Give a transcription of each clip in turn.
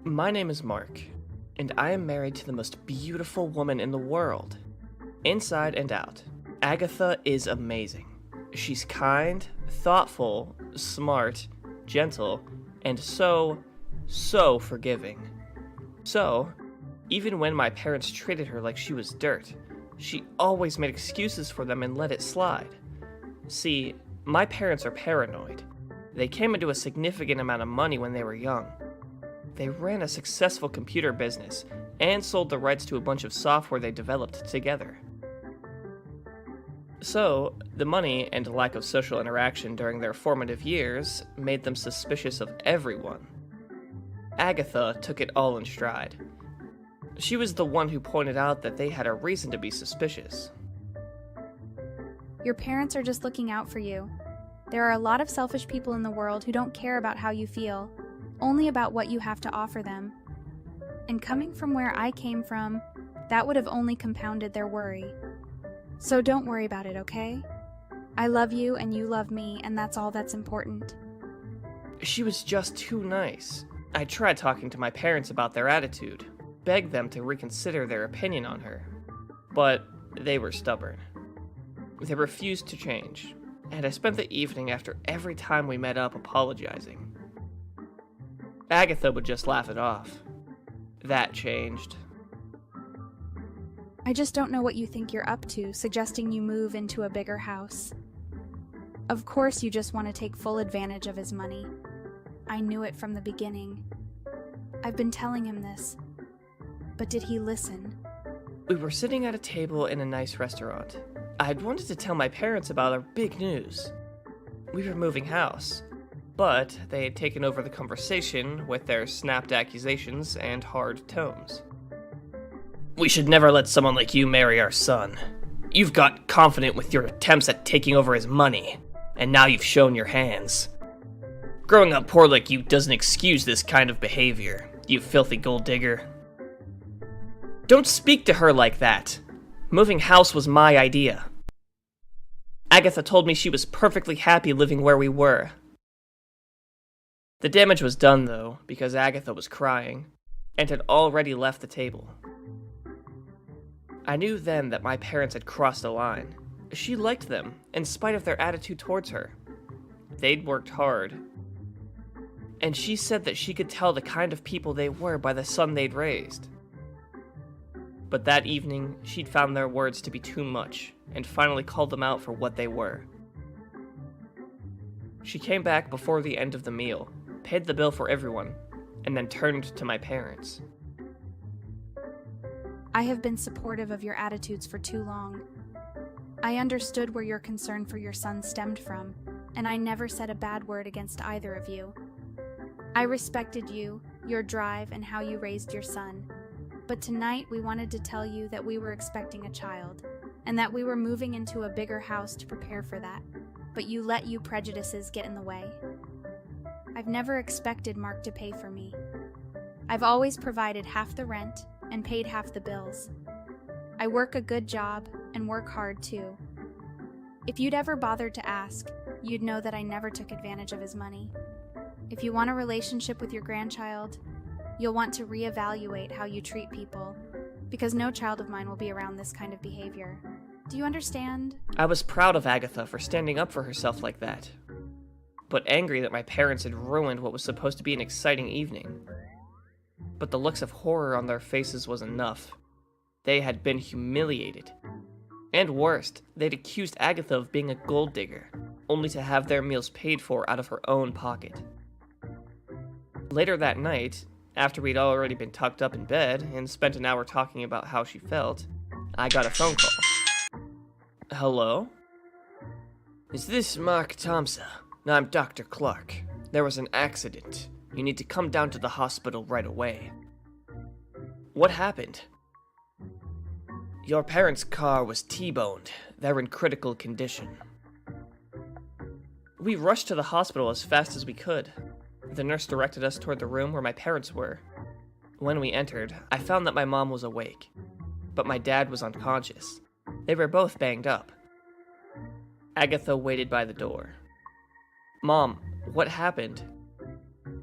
My name is Mark, and I am married to the most beautiful woman in the world. Inside and out, Agatha is amazing. She's kind, thoughtful, smart, gentle, and so forgiving. So, even when my parents treated her like she was dirt, she always made excuses for them and let it slide. See, my parents are paranoid. They came into a significant amount of money when they were young. They ran a successful computer business and sold the rights to a bunch of software they developed together. So, the money and lack of social interaction during their formative years made them suspicious of everyone. Agatha took it all in stride. She was the one who pointed out that they had a reason to be suspicious. Your parents are just looking out for you. There are a lot of selfish people in the world who don't care about how you feel, only about what you have to offer them. And coming from where I came from, that would have only compounded their worry. So don't worry about it, okay? I love you and you love me, and that's all that's important. She was just too nice. I tried talking to my parents about their attitude, begged them to reconsider their opinion on her, but they were stubborn. They refused to change, and I spent the evening after every time we met up apologizing. Agatha would just laugh it off. That changed. I just don't know what you think you're up to, suggesting you move into a bigger house. Of course you just want to take full advantage of his money. I knew it from the beginning. I've been telling him this. But did he listen? We were sitting at a table in a nice restaurant. I'd wanted to tell my parents about our big news. We were moving house, but they had taken over the conversation with their snapped accusations and hard tones. We should never let someone like you marry our son. You've got confident with your attempts at taking over his money, and now you've shown your hands. Growing up poor like you doesn't excuse this kind of behavior, you filthy gold digger. Don't speak to her like that. Moving house was my idea. Agatha told me she was perfectly happy living where we were. The damage was done, though, because Agatha was crying, and had already left the table. I knew then that my parents had crossed a line. She liked them, in spite of their attitude towards her. They'd worked hard. And she said that she could tell the kind of people they were by the son they'd raised. But that evening, she'd found their words to be too much, and finally called them out for what they were. She came back before the end of the meal, paid the bill for everyone, and then turned to my parents. I have been supportive of your attitudes for too long. I understood where your concern for your son stemmed from, and I never said a bad word against either of you. I respected you, your drive, and how you raised your son. But tonight we wanted to tell you that we were expecting a child, and that we were moving into a bigger house to prepare for that, but you let your prejudices get in the way. I've never expected Mark to pay for me. I've always provided half the rent and paid half the bills. I work a good job and work hard too. If you'd ever bothered to ask, you'd know that I never took advantage of his money. If you want a relationship with your grandchild, you'll want to reevaluate how you treat people, because no child of mine will be around this kind of behavior. Do you understand? I was proud of Agatha for standing up for herself like that, but angry that my parents had ruined what was supposed to be an exciting evening. But the looks of horror on their faces was enough. They had been humiliated. And worst, they'd accused Agatha of being a gold digger, only to have their meals paid for out of her own pocket. Later that night, after we'd already been tucked up in bed and spent an hour talking about how she felt, I got a phone call. Hello? Is this Mark Thompson? I'm Dr. Clark. There was an accident. You need to come down to the hospital right away. What happened? Your parents' car was T-boned. They're in critical condition. We rushed to the hospital as fast as we could. The nurse directed us toward the room where my parents were. When we entered, I found that my mom was awake, but my dad was unconscious. They were both banged up. Agatha waited by the door. Mom, what happened?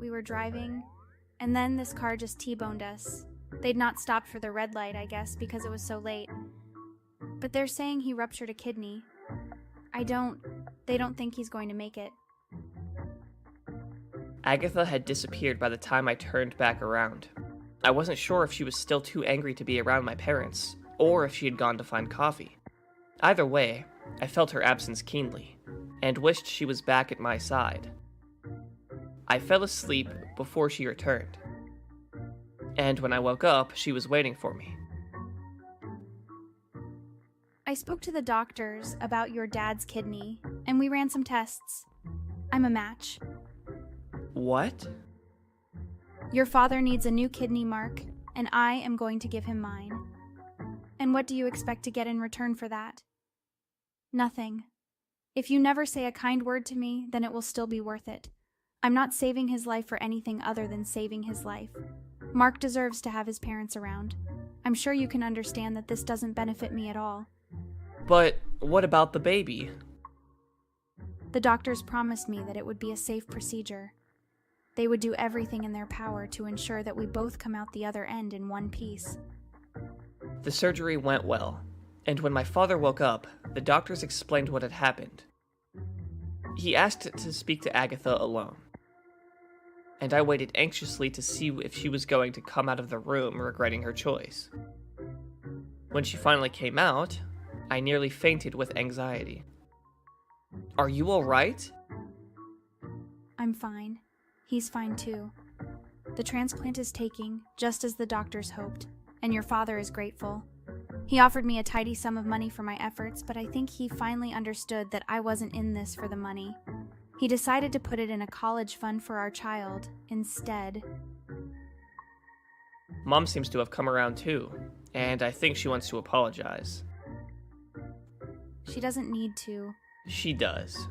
We were driving, and then this car just T-boned us. They'd not stopped for the red light, I guess, because it was so late. But they're saying he ruptured a kidney. They don't think he's going to make it. Agatha had disappeared by the time I turned back around. I wasn't sure if she was still too angry to be around my parents, or if she had gone to find coffee. Either way, I felt her absence keenly, and wished she was back at my side. I fell asleep before she returned, and when I woke up, she was waiting for me. I spoke to the doctors about your dad's kidney, and we ran some tests. I'm a match. What? Your father needs a new kidney, Mark, and I am going to give him mine. And what do you expect to get in return for that? Nothing. If you never say a kind word to me, then it will still be worth it. I'm not saving his life for anything other than saving his life. Mark deserves to have his parents around. I'm sure you can understand that this doesn't benefit me at all. But what about the baby? The doctors promised me that it would be a safe procedure. They would do everything in their power to ensure that we both come out the other end in one piece. The surgery went well, and when my father woke up, the doctors explained what had happened. He asked to speak to Agatha alone, and I waited anxiously to see if she was going to come out of the room regretting her choice. When she finally came out, I nearly fainted with anxiety. Are you all right? I'm fine. He's fine too. The transplant is taking, just as the doctors hoped, and your father is grateful. He offered me a tidy sum of money for my efforts, but I think he finally understood that I wasn't in this for the money. He decided to put it in a college fund for our child instead. Mom seems to have come around too, and I think she wants to apologize. She doesn't need to. She does.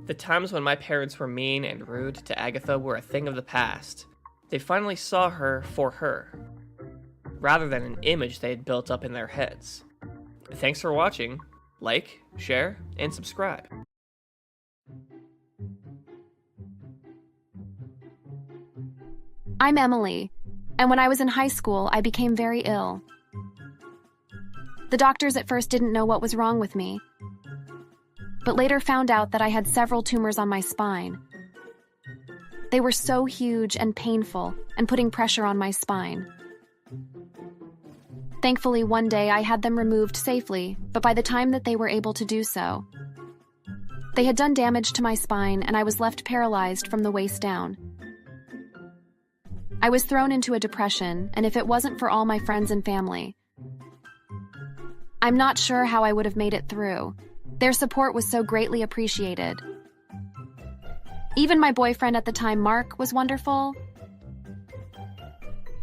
The times when my parents were mean and rude to Agatha were a thing of the past. They finally saw her for her, rather than an image they had built up in their heads. Thanks for watching. Like, share, and subscribe. I'm Emily, and when I was in high school, I became very ill. The doctors at first didn't know what was wrong with me, but later found out that I had several tumors on my spine. They were so huge and painful and putting pressure on my spine. Thankfully, one day I had them removed safely, but by the time that they were able to do so, they had done damage to my spine and I was left paralyzed from the waist down. I was thrown into a depression, and if it wasn't for all my friends and family, I'm not sure how I would have made it through. Their support was so greatly appreciated. Even my boyfriend at the time, Mark, was wonderful.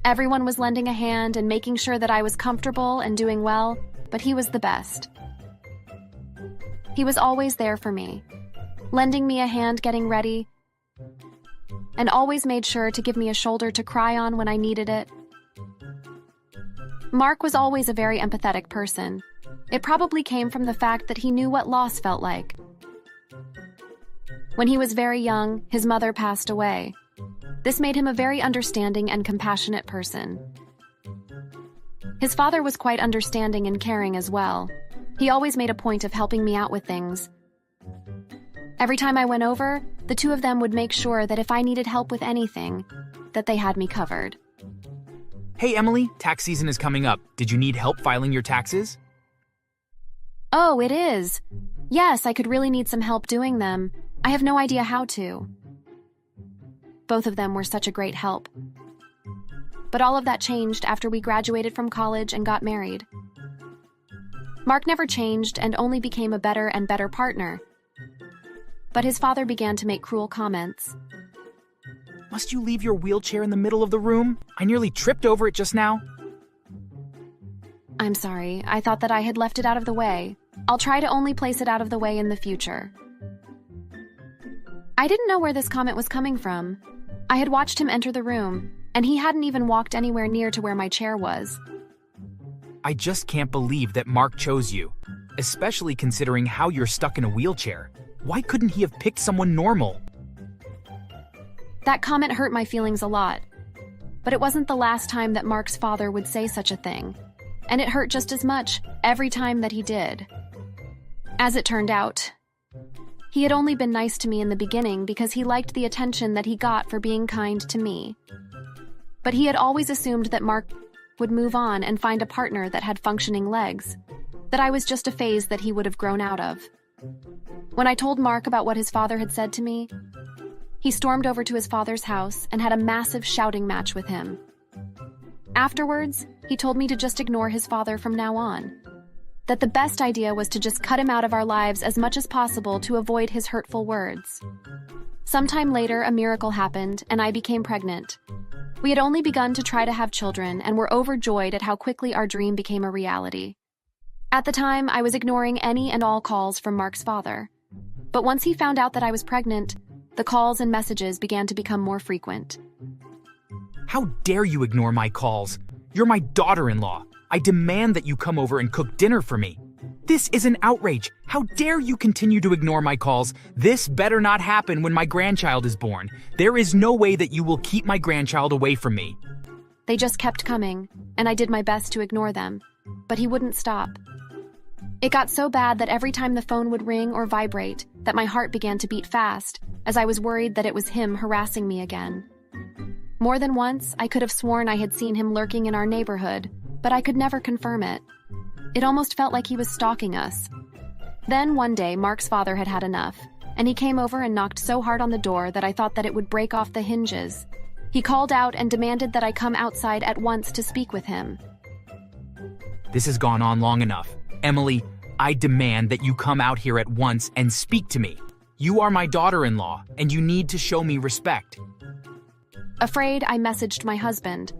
Everyone was lending a hand and making sure that I was comfortable and doing well, but he was the best. He was always there for me, lending me a hand getting ready, and always made sure to give me a shoulder to cry on when I needed it. Mark was always a very empathetic person. It probably came from the fact that he knew what loss felt like. When he was very young, his mother passed away. This made him a very understanding and compassionate person. His father was quite understanding and caring as well. He always made a point of helping me out with things. Every time I went over, the two of them would make sure that if I needed help with anything, that they had me covered. Hey Emily, tax season is coming up. Did you need help filing your taxes? Oh, it is. Yes, I could really need some help doing them. I have no idea how to. Both of them were such a great help. But all of that changed after we graduated from college and got married. Mark never changed and only became a better and better partner. But his father began to make cruel comments. Must you leave your wheelchair in the middle of the room? I nearly tripped over it just now. I'm sorry, I thought that I had left it out of the way. I'll try to only place it out of the way in the future. I didn't know where this comment was coming from. I had watched him enter the room, and he hadn't even walked anywhere near to where my chair was. I just can't believe that Mark chose you, especially considering how you're stuck in a wheelchair. Why couldn't he have picked someone normal? That comment hurt my feelings a lot. But it wasn't the last time that Mark's father would say such a thing, and it hurt just as much every time that he did. As it turned out, he had only been nice to me in the beginning because he liked the attention that he got for being kind to me. But he had always assumed that Mark would move on and find a partner that had functioning legs, that I was just a phase that he would have grown out of. When I told Mark about what his father had said to me, he stormed over to his father's house and had a massive shouting match with him. Afterwards, he told me to just ignore his father from now on, that the best idea was to just cut him out of our lives as much as possible to avoid his hurtful words. Sometime later, a miracle happened, and I became pregnant. We had only begun to try to have children and were overjoyed at how quickly our dream became a reality. At the time, I was ignoring any and all calls from Mark's father. But once he found out that I was pregnant, the calls and messages began to become more frequent. How dare you ignore my calls? You're my daughter-in-law. I demand that you come over and cook dinner for me. This is an outrage. How dare you continue to ignore my calls? This better not happen when my grandchild is born. There is no way that you will keep my grandchild away from me. They just kept coming, and I did my best to ignore them, but he wouldn't stop. It got so bad that every time the phone would ring or vibrate, that my heart began to beat fast, as I was worried that it was him harassing me again. More than once, I could have sworn I had seen him lurking in our neighborhood, but I could never confirm it. It almost felt like he was stalking us. Then one day, Mark's father had had enough, and he came over and knocked so hard on the door that I thought that it would break off the hinges. He called out and demanded that I come outside at once to speak with him. This has gone on long enough. Emily, I demand that you come out here at once and speak to me. You are my daughter-in-law, and you need to show me respect. Afraid, I messaged my husband.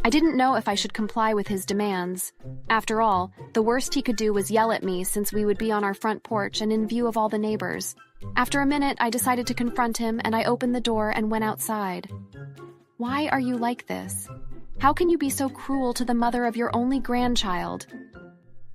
I didn't know if I should comply with his demands. After all, the worst he could do was yell at me since we would be on our front porch and in view of all the neighbors. After a minute, I decided to confront him, and I opened the door and went outside. Why are you like this? How can you be so cruel to the mother of your only grandchild?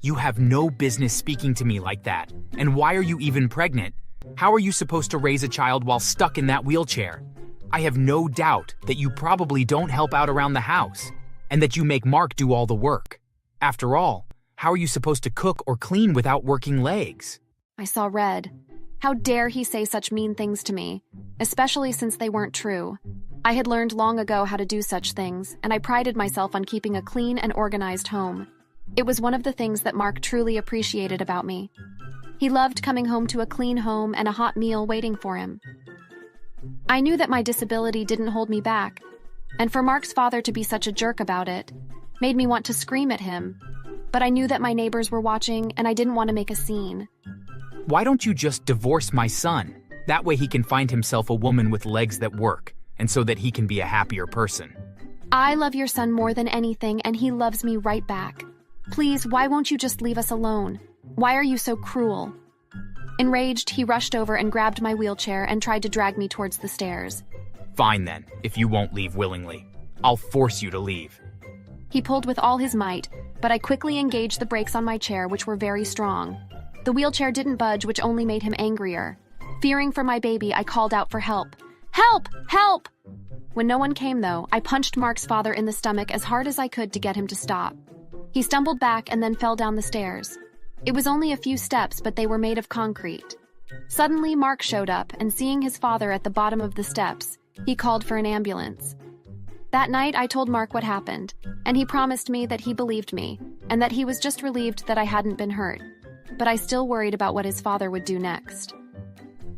You have no business speaking to me like that. And why are you even pregnant? How are you supposed to raise a child while stuck in that wheelchair? I have no doubt that you probably don't help out around the house, and that you make Mark do all the work. After all, how are you supposed to cook or clean without working legs? I saw red. How dare he say such mean things to me, especially since they weren't true. I had learned long ago how to do such things, and I prided myself on keeping a clean and organized home. It was one of the things that Mark truly appreciated about me. He loved coming home to a clean home and a hot meal waiting for him. I knew that my disability didn't hold me back, and for Mark's father to be such a jerk about it made me want to scream at him. But I knew that my neighbors were watching, and I didn't want to make a scene. Why don't you just divorce my son? That way he can find himself a woman with legs that work, and so that he can be a happier person. I love your son more than anything, and he loves me right back. Please, why won't you just leave us alone? Why are you so cruel? Enraged, he rushed over and grabbed my wheelchair and tried to drag me towards the stairs. Fine then, if you won't leave willingly. I'll force you to leave. He pulled with all his might, but I quickly engaged the brakes on my chair, which were very strong. The wheelchair didn't budge, which only made him angrier. Fearing for my baby, I called out for help. Help! Help! When no one came, though, I punched Mark's father in the stomach as hard as I could to get him to stop. He stumbled back and then fell down the stairs. It was only a few steps, but they were made of concrete. Suddenly, Mark showed up, and seeing his father at the bottom of the steps, he called for an ambulance. That night, I told Mark what happened, and he promised me that he believed me, and that he was just relieved that I hadn't been hurt. But I still worried about what his father would do next.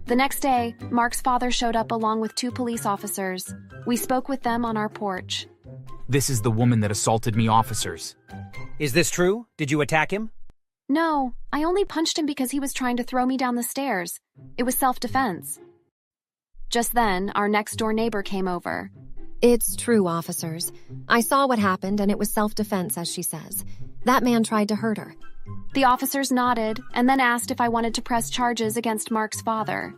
The next day, Mark's father showed up along with 2 police officers. We spoke with them on our porch. This is the woman that assaulted me, officers. Is this true? Did you attack him? No, I only punched him because he was trying to throw me down the stairs. It was self-defense. Just then, our next-door neighbor came over. It's true, officers. I saw what happened, and it was self-defense, as she says. That man tried to hurt her. The officers nodded and then asked if I wanted to press charges against Mark's father.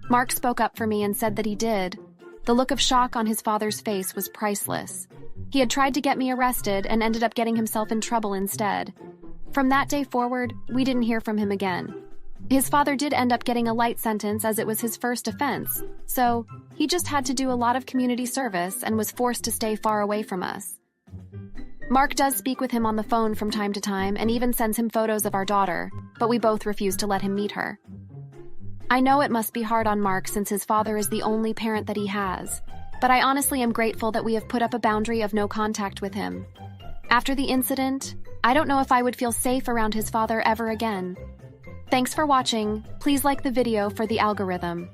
Mark spoke up for me and said that he did. The look of shock on his father's face was priceless. He had tried to get me arrested and ended up getting himself in trouble instead. From that day forward, we didn't hear from him again. His father did end up getting a light sentence as it was his first offense, so he just had to do a lot of community service and was forced to stay far away from us. Mark does speak with him on the phone from time to time and even sends him photos of our daughter, but we both refuse to let him meet her. I know it must be hard on Mark since his father is the only parent that he has, but I honestly am grateful that we have put up a boundary of no contact with him. After the incident, I don't know if I would feel safe around his father ever again. Thanks for watching. Please like the video for the algorithm.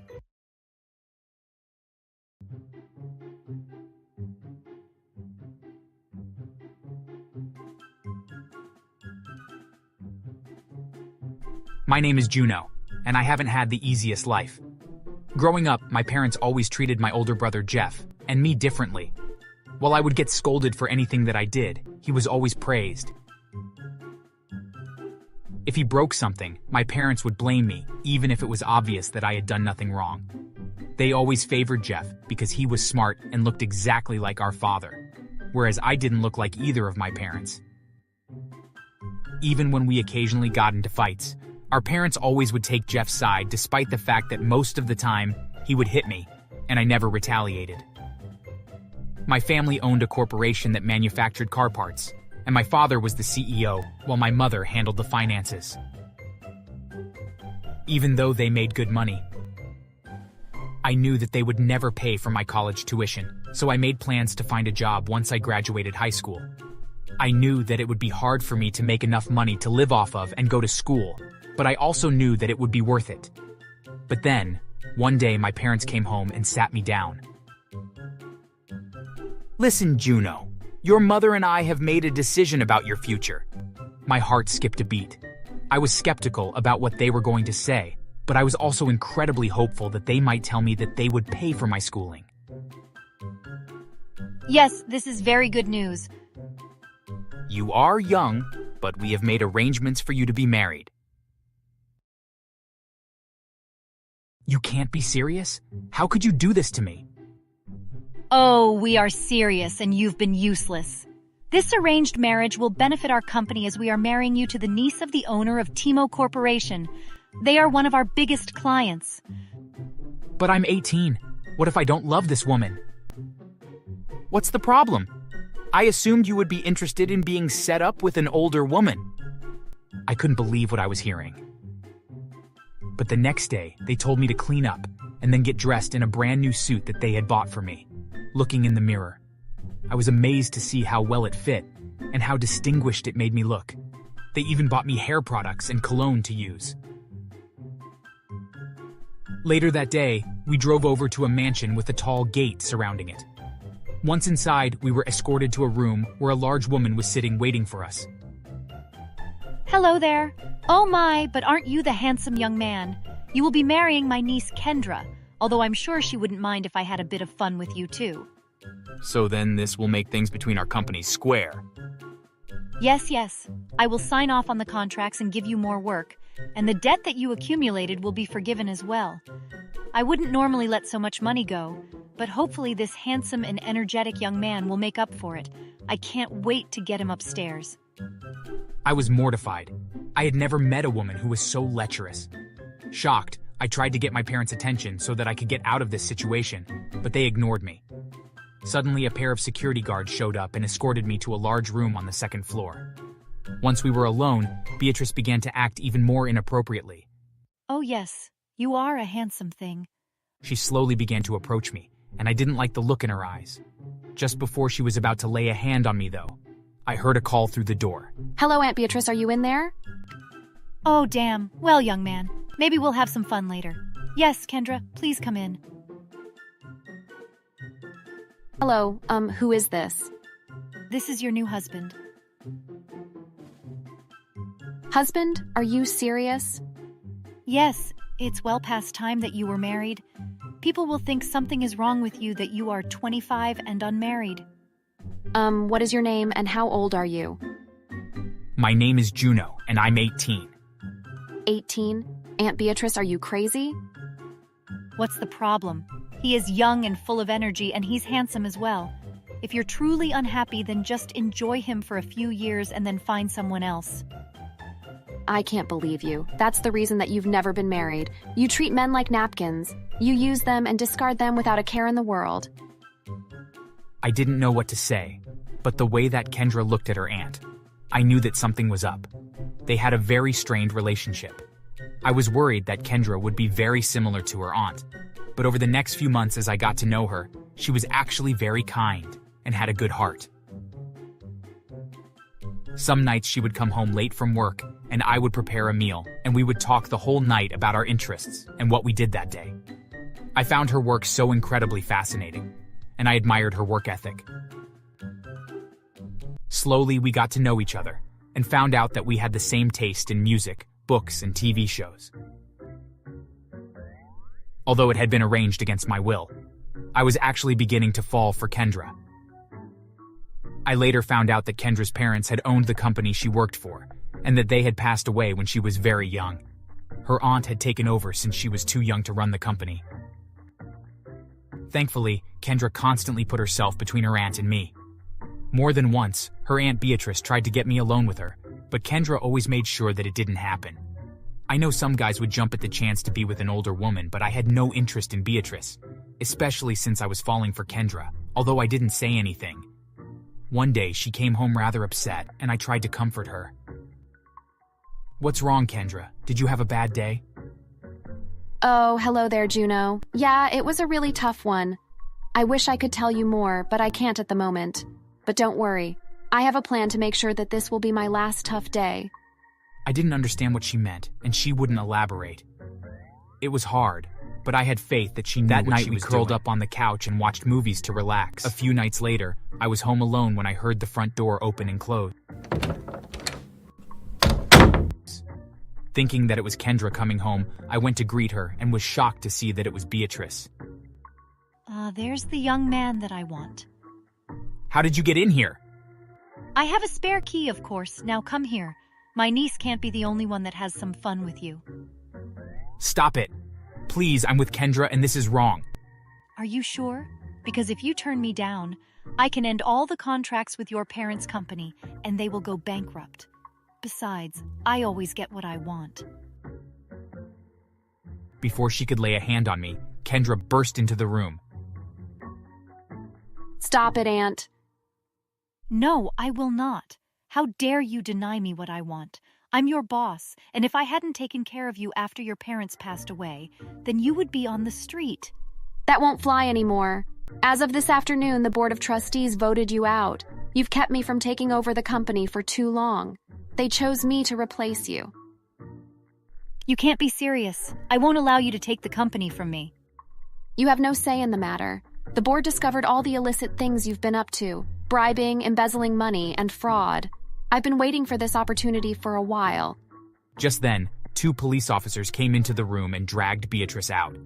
My name is Juno, and I haven't had the easiest life. Growing up, my parents always treated my older brother Jeff, and me differently. While I would get scolded for anything that I did, he was always praised. If he broke something, my parents would blame me, even if it was obvious that I had done nothing wrong. They always favored Jeff because he was smart and looked exactly like our father, whereas I didn't look like either of my parents. Even when we occasionally got into fights, our parents always would take Jeff's side despite the fact that most of the time he would hit me, and I never retaliated. My family owned a corporation that manufactured car parts, and my father was the CEO while my mother handled the finances. Even though they made good money, I knew that they would never pay for my college tuition, so I made plans to find a job once I graduated high school. I knew that it would be hard for me to make enough money to live off of and go to school, but I also knew that it would be worth it. But then, one day my parents came home and sat me down. Listen, Juno, your mother and I have made a decision about your future. My heart skipped a beat. I was skeptical about what they were going to say, but I was also incredibly hopeful that they might tell me that they would pay for my schooling. Yes, this is very good news. You are young, but we have made arrangements for you to be married. You can't be serious? How could you do this to me? Oh, we are serious and you've been useless. This arranged marriage will benefit our company as we are marrying you to the niece of the owner of Timo Corporation. They are one of our biggest clients. But I'm 18. What if I don't love this woman? What's the problem? I assumed you would be interested in being set up with an older woman. I couldn't believe what I was hearing. But the next day, they told me to clean up and then get dressed in a brand new suit that they had bought for me. Looking in the mirror, I was amazed to see how well it fit and how distinguished it made me look. They even bought me hair products and cologne to use. Later that day, we drove over to a mansion with a tall gate surrounding it. Once inside, we were escorted to a room where a large woman was sitting waiting for us. Hello there. Oh my, but aren't you the handsome young man? You will be marrying my niece Kendra, although I'm sure she wouldn't mind if I had a bit of fun with you too. So then this will make things between our companies square. Yes. I will sign off on the contracts and give you more work, and the debt that you accumulated will be forgiven as well. I wouldn't normally let so much money go, but hopefully this handsome and energetic young man will make up for it. I can't wait to get him upstairs. I was mortified. I had never met a woman who was so lecherous. Shocked, I tried to get my parents' attention so that I could get out of this situation, but they ignored me. Suddenly, a pair of security guards showed up and escorted me to a large room on the second floor. Once we were alone, Beatrice began to act even more inappropriately. Oh yes, you are a handsome thing. She slowly began to approach me, and I didn't like the look in her eyes. Just before she was about to lay a hand on me, though, I heard a call through the door. Hello, Aunt Beatrice, are you in there? Oh damn, well young man, maybe we'll have some fun later. Yes, Kendra, please come in. Hello, who is this? This is your new husband. Husband, are you serious? Yes, it's well past time that you were married. People will think something is wrong with you that you are 25 and unmarried. What is your name and how old are you? My name is Juno, and I'm 18. 18? Aunt Beatrice, are you crazy? What's the problem? He is young and full of energy, and he's handsome as well. If you're truly unhappy, then just enjoy him for a few years and then find someone else. I can't believe you. That's the reason that you've never been married. You treat men like napkins. You use them and discard them without a care in the world. I didn't know what to say, but the way that Kendra looked at her aunt, I knew that something was up. They had a very strained relationship. I was worried that Kendra would be very similar to her aunt, but over the next few months as I got to know her, she was actually very kind and had a good heart. Some nights she would come home late from work, and I would prepare a meal, and we would talk the whole night about our interests and what we did that day. I found her work so incredibly fascinating, and I admired her work ethic. Slowly, we got to know each other, and found out that we had the same taste in music, books, and TV shows. Although it had been arranged against my will, I was actually beginning to fall for Kendra. I later found out that Kendra's parents had owned the company she worked for, and that they had passed away when she was very young. Her aunt had taken over since she was too young to run the company. Thankfully, Kendra constantly put herself between her aunt and me. More than once, her Aunt Beatrice tried to get me alone with her, but Kendra always made sure that it didn't happen. I know some guys would jump at the chance to be with an older woman, but I had no interest in Beatrice, especially since I was falling for Kendra, although I didn't say anything. One day, she came home rather upset, and I tried to comfort her. "What's wrong, Kendra? Did you have a bad day?" Oh, hello there, Juno. Yeah, it was a really tough one. I wish I could tell you more, but I can't at the moment. But don't worry. I have a plan to make sure that this will be my last tough day. I didn't understand what she meant, and she wouldn't elaborate. It was hard, but I had faith that she knew what she was doing. That night we curled up on the couch and watched movies to relax. A few nights later, I was home alone when I heard the front door open and close. Thinking that it was Kendra coming home, I went to greet her and was shocked to see that it was Beatrice. There's the young man that I want. How did you get in here? I have a spare key, of course. Now come here. My niece can't be the only one that has some fun with you. Stop it. Please, I'm with Kendra and this is wrong. Are you sure? Because if you turn me down, I can end all the contracts with your parents' company and they will go bankrupt. Besides, I always get what I want. Before she could lay a hand on me, Kendra burst into the room. Stop it, Aunt. No, I will not. How dare you deny me what I want? I'm your boss, and if I hadn't taken care of you after your parents passed away, then you would be on the street. That won't fly anymore. As of this afternoon, the Board of Trustees voted you out. You've kept me from taking over the company for too long. They chose me to replace you. You can't be serious. I won't allow you to take the company from me. You have no say in the matter. The board discovered all the illicit things you've been up to, bribing, embezzling money, and fraud. I've been waiting for this opportunity for a while. Just then, 2 police officers came into the room and dragged Beatrice out.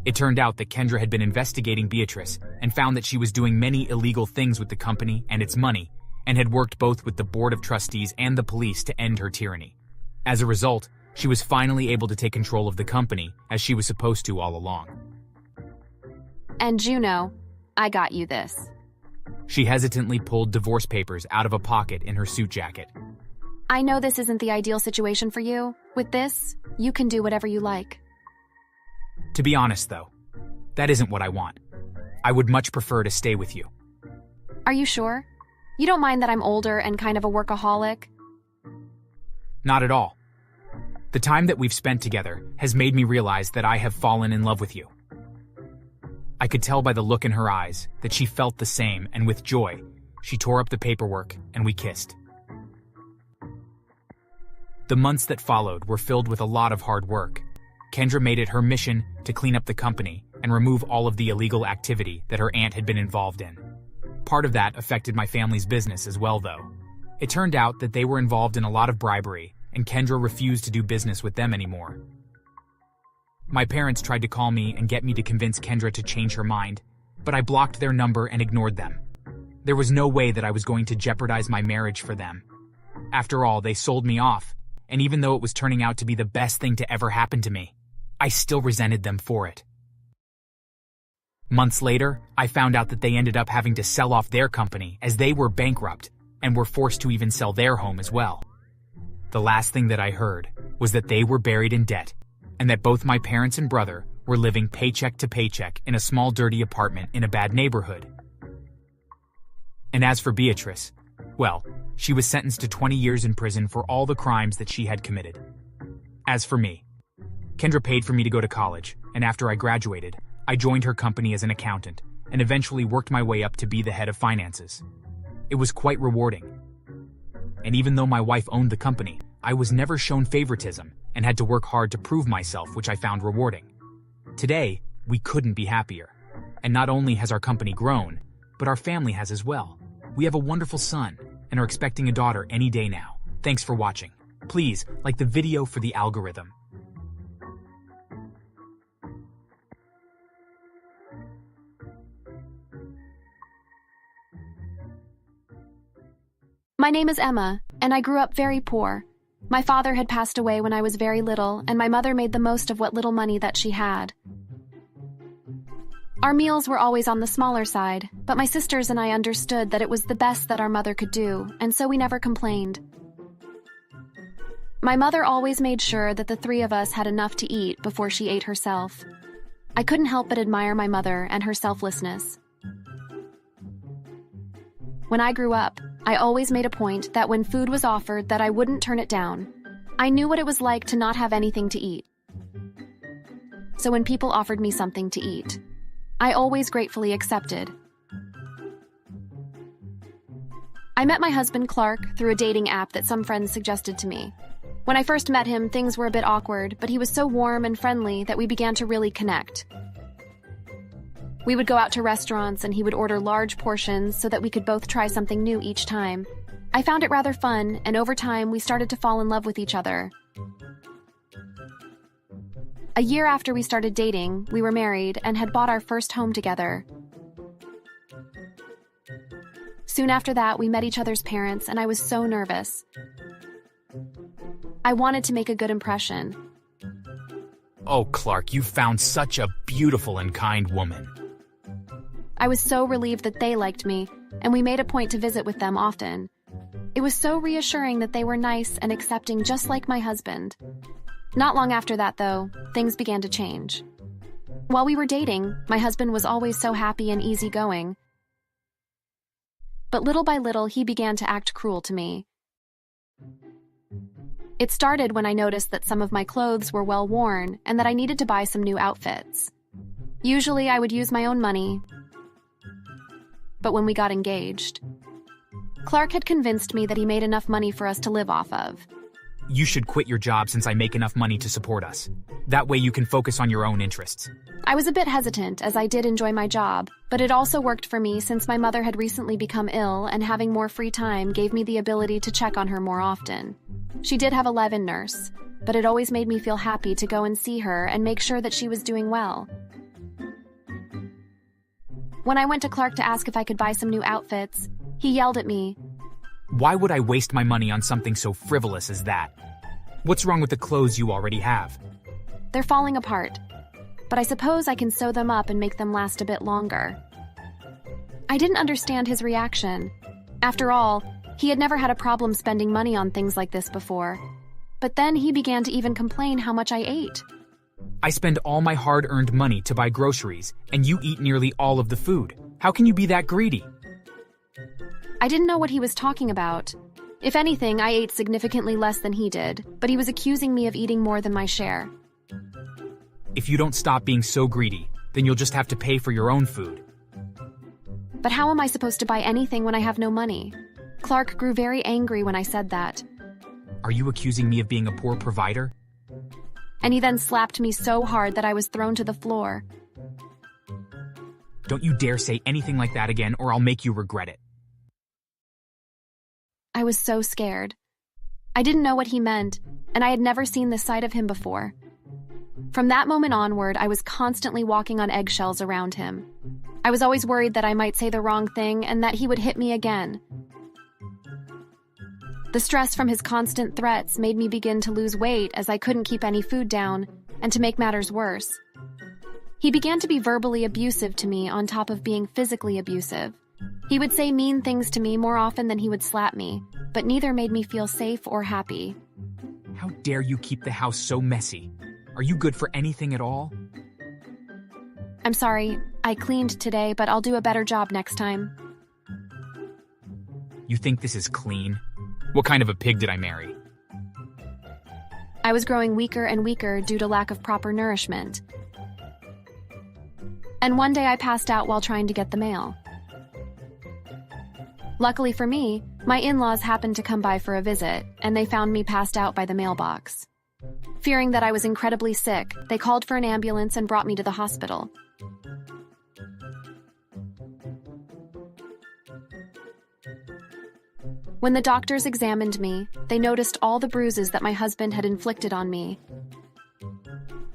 It turned out that Kendra had been investigating Beatrice and found that she was doing many illegal things with the company and its money, and had worked both with the Board of Trustees and the police to end her tyranny. As a result, she was finally able to take control of the company, as she was supposed to all along. And Juno, I got you this. She hesitantly pulled divorce papers out of a pocket in her suit jacket. I know this isn't the ideal situation for you. With this, you can do whatever you like. To be honest, though, that isn't what I want. I would much prefer to stay with you. Are you sure? You don't mind that I'm older and kind of a workaholic? Not at all. The time that we've spent together has made me realize that I have fallen in love with you. I could tell by the look in her eyes that she felt the same, and with joy, she tore up the paperwork and we kissed. The months that followed were filled with a lot of hard work. Kendra made it her mission to clean up the company and remove all of the illegal activity that her aunt had been involved in. Part of that affected my family's business as well, though. It turned out that they were involved in a lot of bribery, and Kendra refused to do business with them anymore. My parents tried to call me and get me to convince Kendra to change her mind, but I blocked their number and ignored them. There was no way that I was going to jeopardize my marriage for them. After all, they sold me off, and even though it was turning out to be the best thing to ever happen to me, I still resented them for it. Months later, I found out that they ended up having to sell off their company as they were bankrupt and were forced to even sell their home as well. The last thing that I heard was that they were buried in debt, and that both my parents and brother were living paycheck to paycheck in a small dirty apartment in a bad neighborhood. And as for Beatrice, well, she was sentenced to 20 years in prison for all the crimes that she had committed. As for me, Kendra paid for me to go to college, and after I graduated, I joined her company as an accountant and eventually worked my way up to be the head of finances. It was quite rewarding. And even though my wife owned the company, I was never shown favoritism and had to work hard to prove myself, which I found rewarding. Today, we couldn't be happier. And not only has our company grown, but our family has as well. We have a wonderful son and are expecting a daughter any day now. Thanks for watching. Please like the video for the algorithm. My name is Emma, and I grew up very poor. My father had passed away when I was very little, and my mother made the most of what little money that she had. Our meals were always on the smaller side, but my sisters and I understood that it was the best that our mother could do, and so we never complained. My mother always made sure that the three of us had enough to eat before she ate herself. I couldn't help but admire my mother and her selflessness. When I grew up, I always made a point that when food was offered that I wouldn't turn it down. I knew what it was like to not have anything to eat. So when people offered me something to eat, I always gratefully accepted. I met my husband Clark through a dating app that some friends suggested to me. When I first met him, things were a bit awkward, but he was so warm and friendly that we began to really connect. We would go out to restaurants and he would order large portions so that we could both try something new each time. I found it rather fun, and over time we started to fall in love with each other. A year after we started dating, we were married and had bought our first home together. Soon after that, we met each other's parents, and I was so nervous. I wanted to make a good impression. Oh, Clark, you found such a beautiful and kind woman. I was so relieved that they liked me, and we made a point to visit with them often. It was so reassuring that they were nice and accepting just like my husband. Not long after that, though, things began to change. While we were dating, my husband was always so happy and easygoing. But little by little, he began to act cruel to me. It started when I noticed that some of my clothes were well worn and that I needed to buy some new outfits. Usually, I would use my own money. But when we got engaged, Clark had convinced me that he made enough money for us to live off of. You should quit your job since I make enough money to support us. That way you can focus on your own interests. I was a bit hesitant as I did enjoy my job, but it also worked for me since my mother had recently become ill and having more free time gave me the ability to check on her more often. She did have a live-in nurse, but it always made me feel happy to go and see her and make sure that she was doing well. When I went to Clark to ask if I could buy some new outfits, he yelled at me. Why would I waste my money on something so frivolous as that? What's wrong with the clothes you already have? They're falling apart, but I suppose I can sew them up and make them last a bit longer. I didn't understand his reaction. After all, he had never had a problem spending money on things like this before. But then he began to even complain how much I ate. I spend all my hard-earned money to buy groceries, and you eat nearly all of the food. How can you be that greedy? I didn't know what he was talking about. If anything, I ate significantly less than he did, but he was accusing me of eating more than my share. If you don't stop being so greedy, then you'll just have to pay for your own food. But how am I supposed to buy anything when I have no money? Clark grew very angry when I said that. Are you accusing me of being a poor provider? And he then slapped me so hard that I was thrown to the floor. Don't you dare say anything like that again, or I'll make you regret it. I was so scared. I didn't know what he meant, and I had never seen this side of him before. From that moment onward, I was constantly walking on eggshells around him. I was always worried that I might say the wrong thing and that he would hit me again. The stress from his constant threats made me begin to lose weight as I couldn't keep any food down, and to make matters worse, he began to be verbally abusive to me on top of being physically abusive. He would say mean things to me more often than he would slap me, but neither made me feel safe or happy. dare you keep the house so messy? Are you good for anything at all? I'm sorry, I cleaned today, but I'll do a better job next time. You think this is clean? What kind of a pig did I marry? I was growing weaker and weaker due to lack of proper nourishment. And one day I passed out while trying to get the mail. Luckily for me, my in-laws happened to come by for a visit, and they found me passed out by the mailbox. Fearing that I was incredibly sick, they called for an ambulance and brought me to the hospital. When the doctors examined me, they noticed all the bruises that my husband had inflicted on me.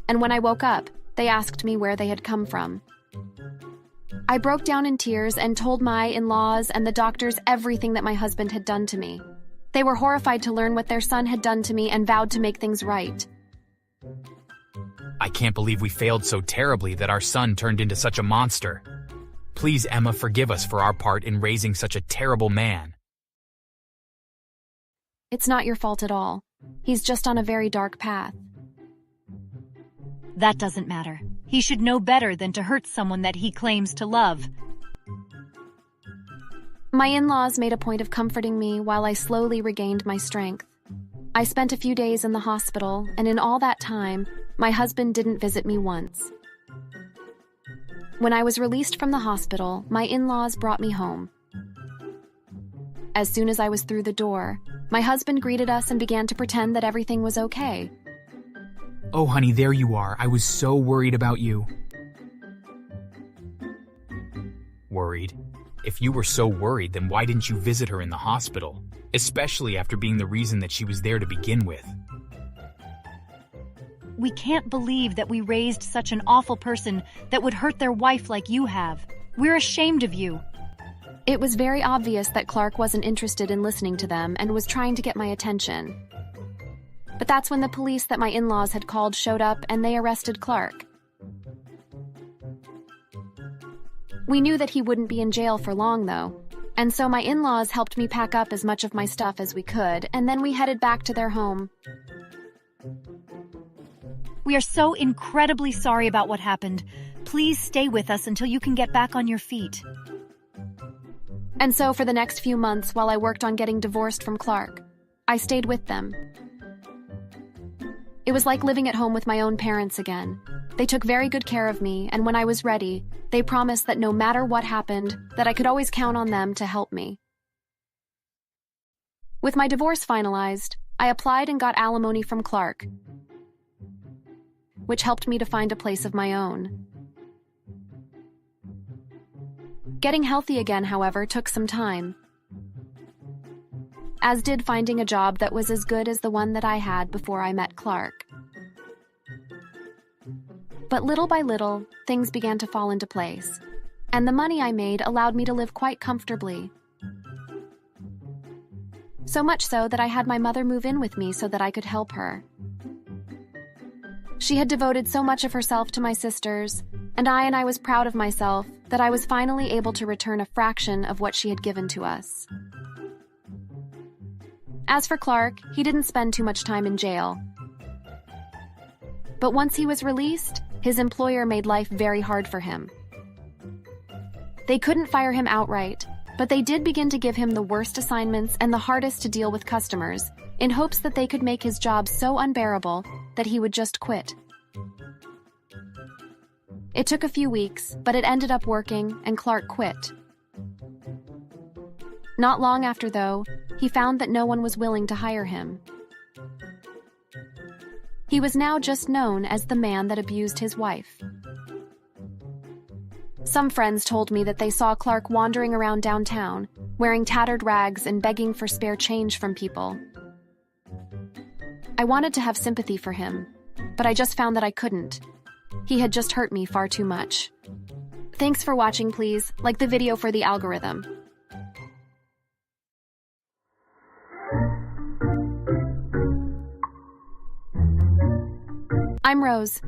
And when I woke up, they asked me where they had come from. I broke down in tears and told my in-laws and the doctors everything that my husband had done to me. They were horrified to learn what their son had done to me and vowed to make things right. I can't believe we failed so terribly that our son turned into such a monster. Please, Emma, forgive us for our part in raising such a terrible man. It's not your fault at all. He's just on a very dark path. That doesn't matter. He should know better than to hurt someone that he claims to love. My in-laws made a point of comforting me while I slowly regained my strength. I spent a few days in the hospital, and in all that time, my husband didn't visit me once. When I was released from the hospital, my in-laws brought me home. As soon as I was through the door, my husband greeted us and began to pretend that everything was okay. Oh, honey, there you are. I was so worried about you. Worried? If you were so worried, then why didn't you visit her in the hospital? Especially after being the reason that she was there to begin with. We can't believe that we raised such an awful person that would hurt their wife like you have. We're ashamed of you. It was very obvious that Clark wasn't interested in listening to them and was trying to get my attention. But that's when the police that my in-laws had called showed up and they arrested Clark. We knew that he wouldn't be in jail for long, though, and so my in-laws helped me pack up as much of my stuff as we could, and then we headed back to their home. We are so incredibly sorry about what happened. Please stay with us until you can get back on your feet. And so for the next few months, while I worked on getting divorced from Clark, I stayed with them. It was like living at home with my own parents again. They took very good care of me, and when I was ready, they promised that no matter what happened, that I could always count on them to help me. With my divorce finalized, I applied and got alimony from Clark, which helped me to find a place of my own. Getting healthy again, however, took some time, as did finding a job that was as good as the one that I had before I met Clark. But little by little, things began to fall into place, and the money I made allowed me to live quite comfortably. So much so that I had my mother move in with me so that I could help her. She had devoted so much of herself to my sisters, and I was proud of myself that I was finally able to return a fraction of what she had given to us. As for Clark, he didn't spend too much time in jail. But once he was released, his employer made life very hard for him. They couldn't fire him outright, but they did begin to give him the worst assignments and the hardest to deal with customers, in hopes that they could make his job so unbearable that he would just quit. It took a few weeks, but it ended up working, and Clark quit. Not long after, though, he found that no one was willing to hire him. He was now just known as the man that abused his wife. Some friends told me that they saw Clark wandering around downtown, wearing tattered rags and begging for spare change from people. I wanted to have sympathy for him, but I just found that I couldn't. He had just hurt me far too much. Thanks for watching, please. Like the video for the algorithm. I'm Rose.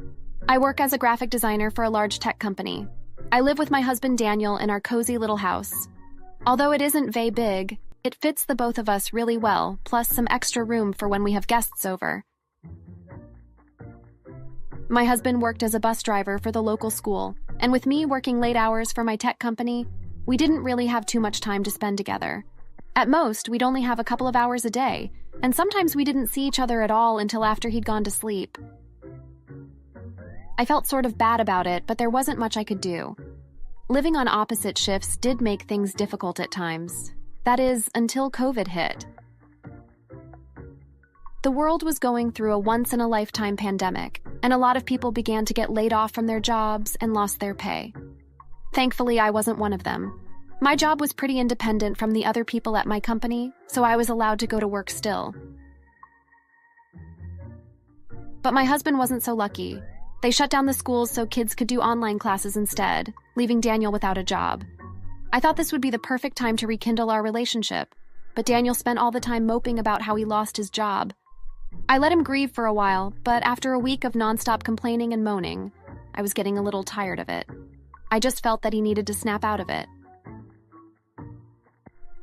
I work as a graphic designer for a large tech company. I live with my husband Daniel in our cozy little house. Although it isn't very big, it fits the both of us really well, plus some extra room for when we have guests over. My husband worked as a bus driver for the local school, and with me working late hours for my tech company, we didn't really have too much time to spend together. At most, we'd only have a couple of hours a day, and sometimes we didn't see each other at all until after he'd gone to sleep. I felt sort of bad about it, but there wasn't much I could do. Living on opposite shifts did make things difficult at times. That is, until COVID hit. The world was going through a once-in-a-lifetime pandemic, and a lot of people began to get laid off from their jobs and lost their pay. Thankfully, I wasn't one of them. My job was pretty independent from the other people at my company, so I was allowed to go to work still. But my husband wasn't so lucky. They shut down the schools so kids could do online classes instead, leaving Daniel without a job. I thought this would be the perfect time to rekindle our relationship, but Daniel spent all the time moping about how he lost his job. I let him grieve for a while, but after a week of nonstop complaining and moaning, I was getting a little tired of it. I just felt that he needed to snap out of it.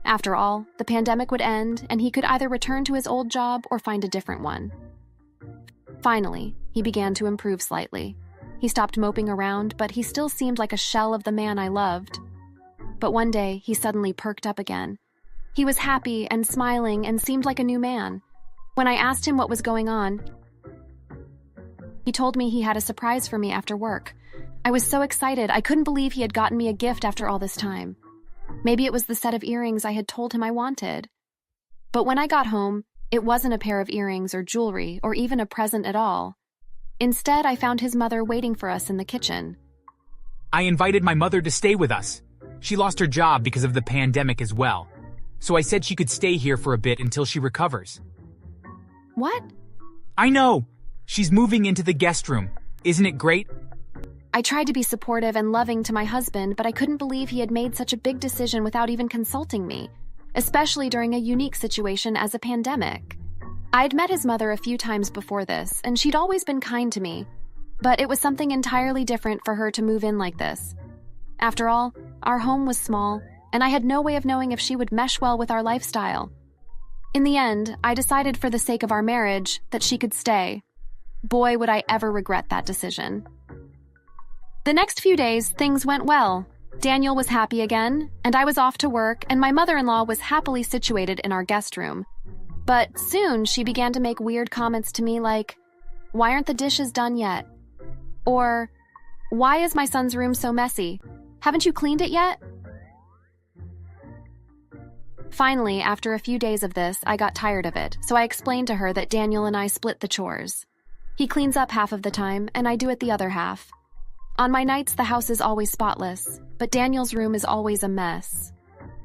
After all, the pandemic would end, and he could either return to his old job or find a different one. Finally, he began to improve slightly. He stopped moping around, but he still seemed like a shell of the man I loved. But one day, he suddenly perked up again. He was happy and smiling and seemed like a new man. When I asked him what was going on, he told me he had a surprise for me after work. I was so excited, I couldn't believe he had gotten me a gift after all this time. Maybe it was the set of earrings I had told him I wanted. But when I got home, it wasn't a pair of earrings or jewelry or even a present at all. Instead, I found his mother waiting for us in the kitchen. I invited my mother to stay with us. She lost her job because of the pandemic as well. So I said she could stay here for a bit until she recovers. What? I know! She's moving into the guest room. Isn't it great? I tried to be supportive and loving to my husband, but I couldn't believe he had made such a big decision without even consulting me, especially during a unique situation as a pandemic. I'd met his mother a few times before this, and she'd always been kind to me, but it was something entirely different for her to move in like this. After all, our home was small, and I had no way of knowing if she would mesh well with our lifestyle. In the end, I decided for the sake of our marriage that she could stay. Boy, would I ever regret that decision. The next few days, things went well. Daniel was happy again, and I was off to work, and my mother-in-law was happily situated in our guest room. But soon, she began to make weird comments to me like, "Why aren't the dishes done yet?" Or, "Why is my son's room so messy? Haven't you cleaned it yet?" Finally, after a few days of this, I got tired of it, so I explained to her that Daniel and I split the chores. He cleans up half of the time, and I do it the other half. On my nights, the house is always spotless, but Daniel's room is always a mess.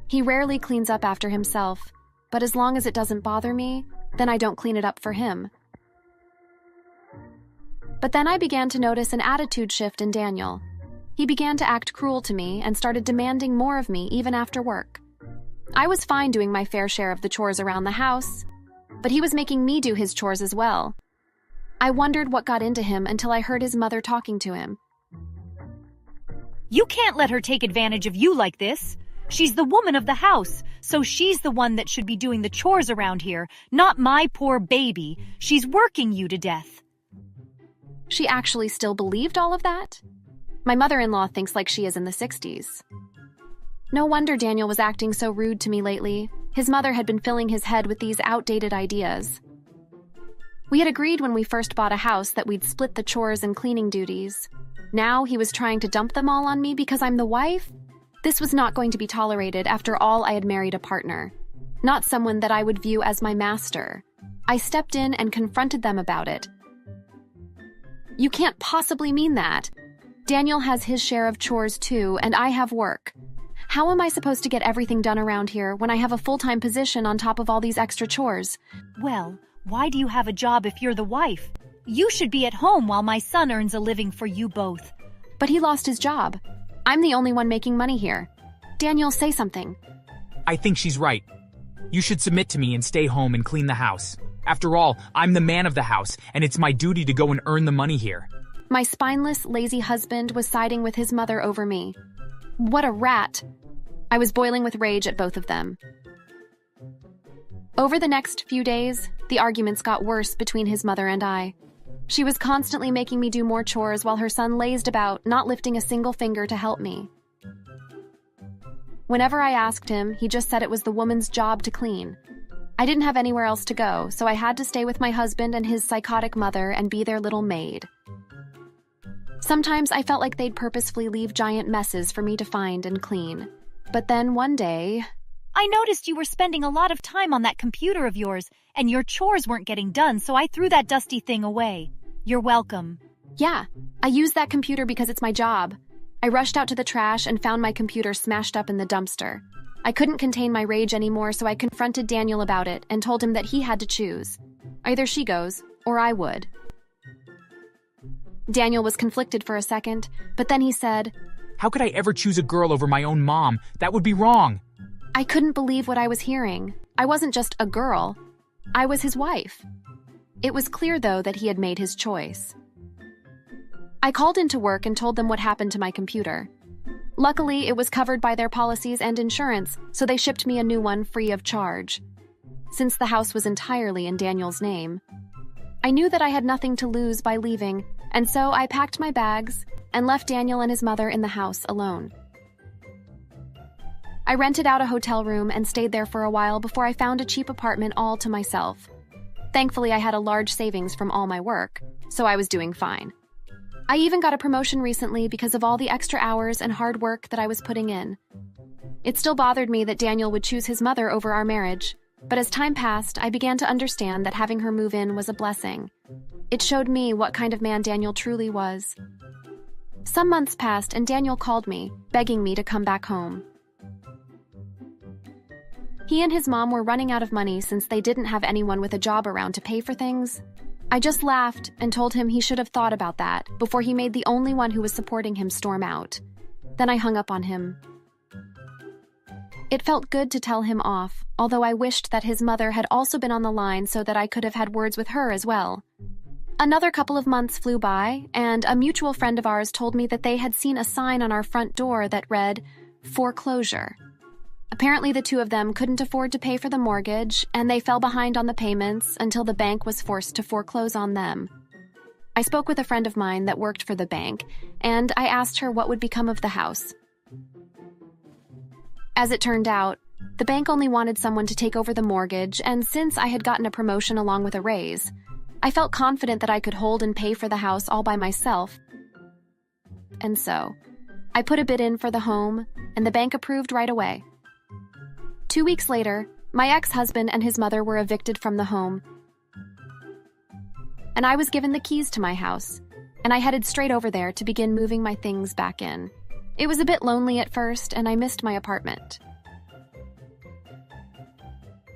He rarely cleans up after himself, but as long as it doesn't bother me, then I don't clean it up for him. But then I began to notice an attitude shift in Daniel. He began to act cruel to me and started demanding more of me even after work. I was fine doing my fair share of the chores around the house, but he was making me do his chores as well. I wondered what got into him until I heard his mother talking to him. You can't let her take advantage of you like this. She's the woman of the house, so she's the one that should be doing the chores around here, not my poor baby. She's working you to death. She actually still believed all of that? My mother-in-law thinks like she is in the 60s. No wonder Daniel was acting so rude to me lately. His mother had been filling his head with these outdated ideas. We had agreed when we first bought a house that we'd split the chores and cleaning duties. Now he was trying to dump them all on me because I'm the wife? This was not going to be tolerated after all. I had married a partner, not someone that I would view as my master. I stepped in and confronted them about it. You can't possibly mean that. Daniel has his share of chores too, and I have work. How am I supposed to get everything done around here when I have a full-time position on top of all these extra chores? Well, why do you have a job if you're the wife? You should be at home while my son earns a living for you both. But he lost his job. I'm the only one making money here. Daniel, say something. I think she's right. You should submit to me and stay home and clean the house. After all, I'm the man of the house, and it's my duty to go and earn the money here. My spineless, lazy husband was siding with his mother over me. What a rat! I was boiling with rage at both of them. Over the next few days, the arguments got worse between his mother and I. She was constantly making me do more chores while her son lazed about, not lifting a single finger to help me. Whenever I asked him, he just said it was the woman's job to clean. I didn't have anywhere else to go, so I had to stay with my husband and his psychotic mother and be their little maid. Sometimes I felt like they'd purposefully leave giant messes for me to find and clean. But then one day... I noticed you were spending a lot of time on that computer of yours, and your chores weren't getting done, so I threw that dusty thing away. You're welcome. Yeah, I use that computer because it's my job. I rushed out to the trash and found my computer smashed up in the dumpster. I couldn't contain my rage anymore, so I confronted Daniel about it and told him that he had to choose. Either she goes, or I would. Daniel was conflicted for a second, but then he said, How could I ever choose a girl over my own mom? That would be wrong. I couldn't believe what I was hearing. I wasn't just a girl. I was his wife. It was clear, though, that he had made his choice. I called into work and told them what happened to my computer. Luckily, it was covered by their policies and insurance, so they shipped me a new one free of charge. Since the house was entirely in Daniel's name, I knew that I had nothing to lose by leaving, and so I packed my bags and left Daniel and his mother in the house alone. I rented out a hotel room and stayed there for a while before I found a cheap apartment all to myself. Thankfully, I had a large savings from all my work, so I was doing fine. I even got a promotion recently because of all the extra hours and hard work that I was putting in. It still bothered me that Daniel would choose his mother over our marriage, but as time passed, I began to understand that having her move in was a blessing. It showed me what kind of man Daniel truly was. Some months passed and Daniel called me, begging me to come back home. He and his mom were running out of money since they didn't have anyone with a job around to pay for things. I just laughed and told him he should have thought about that before he made the only one who was supporting him storm out. Then I hung up on him. It felt good to tell him off, although I wished that his mother had also been on the line so that I could have had words with her as well. Another couple of months flew by, and a mutual friend of ours told me that they had seen a sign on our front door that read, "Foreclosure." Apparently, the two of them couldn't afford to pay for the mortgage, and they fell behind on the payments until the bank was forced to foreclose on them. I spoke with a friend of mine that worked for the bank, and I asked her what would become of the house. As it turned out, the bank only wanted someone to take over the mortgage, and since I had gotten a promotion along with a raise, I felt confident that I could hold and pay for the house all by myself. And so, I put a bid in for the home, and the bank approved right away. 2 weeks later, my ex-husband and his mother were evicted from the home, and I was given the keys to my house, and I headed straight over there to begin moving my things back in. It was a bit lonely at first, and I missed my apartment.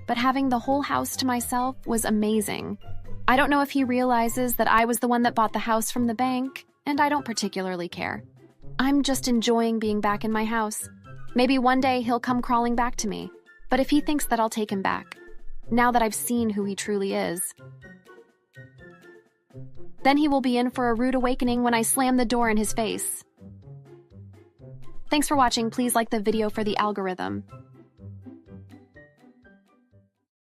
But having the whole house to myself was amazing. I don't know if he realizes that I was the one that bought the house from the bank, and I don't particularly care. I'm just enjoying being back in my house. Maybe one day he'll come crawling back to me. But if he thinks that I'll take him back, now that I've seen who he truly is, then he will be in for a rude awakening when I slam the door in his face. Thanks for watching. Please like the video for the algorithm.